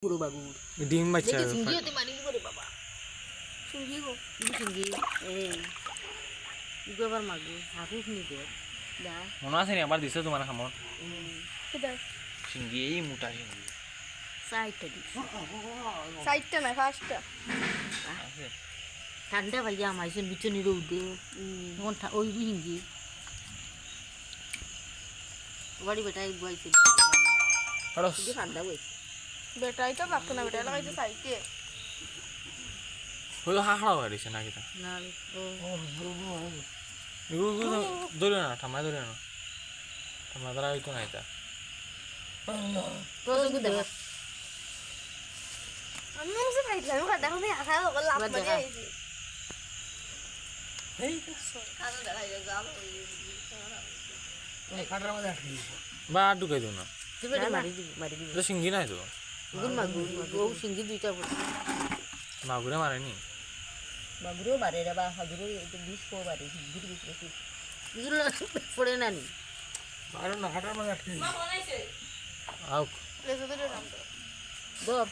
পুরো বাগুর ডিম বাচ্চা দেখি সিঙ্গি হতে মারি করে বাবা সিঙ্গি গো সিঙ্গি এই গোবার মাগু হাফিস নি দে দা মনে আছে নি আবার দিছে তোমার খামর কেডা সিঙ্গি এই মোটা সিঙ্গি সাইডটা দি সাইডটা না ফার্স্টটা আছে ঠান্ডা ভাইয়া মাইছেন বিচনি রৌদে কোন ওই সিঙ্গি বাড়ি বেটাই বইছে খরচ সিঙ্গি ঠান্ডা বই বেটাই তো পাকতো না বেটাই লাগাইছে সাইডে হলো হাড়া হইছে না কিটা না ও ইগু ধরে না ঠামা ধরে না ঠামা ধরা হইতো না এটা তো তো দে আমি মনে সাইড লাগাই ওটা দেখো না আখা লাভ বাদ মানে দেখা। আইছে এই কানো দেখাই যাও বা ঢুকাই দিও না তুই বেটা মারি দি এটা সিঙ্গি নাই তো গুন মাগু ও সিঙ্গি দুইটা মাগুরে মারেনি মাগুরও বারে রে বা হাগুরও একটু বিষ কো বারে সিঙ্গির ভিতরে বিজুল পড়ে না নি আউ লেজো তো নাম তো দর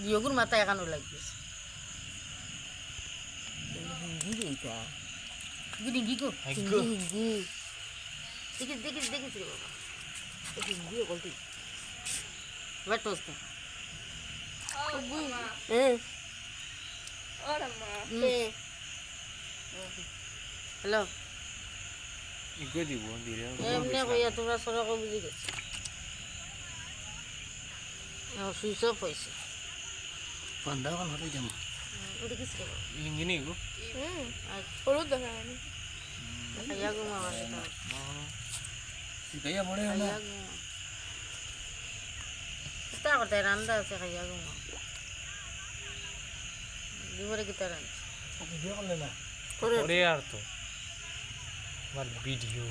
ইয়োগুর মাথা একানো লাগবে হিঙ্গি এইটা হিঙ্গি গো হিঙ্গি। হিঙ্গি দেখিস রে বাবা হিঙ্গি বলতে এবার টোস্ট বুই ওরে মা হ্যালো ইগো দিব দিলে এমনি কইয়া তোমরা সরক বুঝি গেছে সুইচ অফ হয়েছে দেখিস রে বাবা সিঙ্গি নি ইগো হলুদ দেখা আমি খাইয়া গো মামা সিকাইয়া পড়ে খাইয়া গো কিতা করতে রান্দা আছে খাইয়া গো মা দিবরে কিতা রান্দা করে পরে আর তো আমার ভিডিও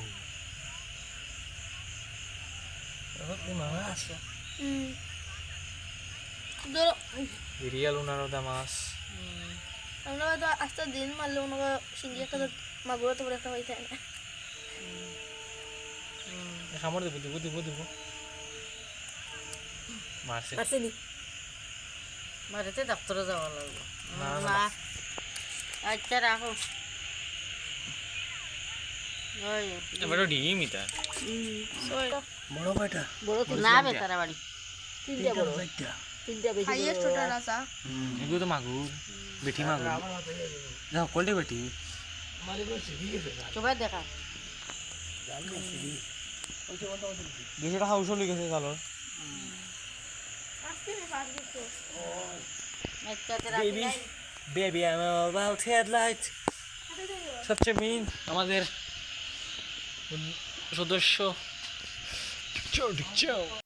ধরো রিয়াল উনারদা মাছ আমরা তো আস্তে দিন মারলে ওনাকে সিঙ্গি একটা মাগুরা তো একটা হইতে না খামর দিব মারছে আসেনি মারেতে ডাক্তারে যাওয়া লাগবে না, না। মা আচ্ছা রাখো ওই এবার ডিম ইতা বড় তো না বেতারা বাড়ি তিনটা বড় তিনটা বেশি হাইয়েস্ট ওটা রাসা এগুলো তো মাগুর বেটি মাগুর যাও কোল্ডে বেটি সবাই দেখা দুশো টাকা উসল গেছে চালর আস্তে নে পাঁচ দিতো একটাতে রাখি Baby. নাই baby I am about headlight সবচেয়ে মেইন আমাদের সদস্য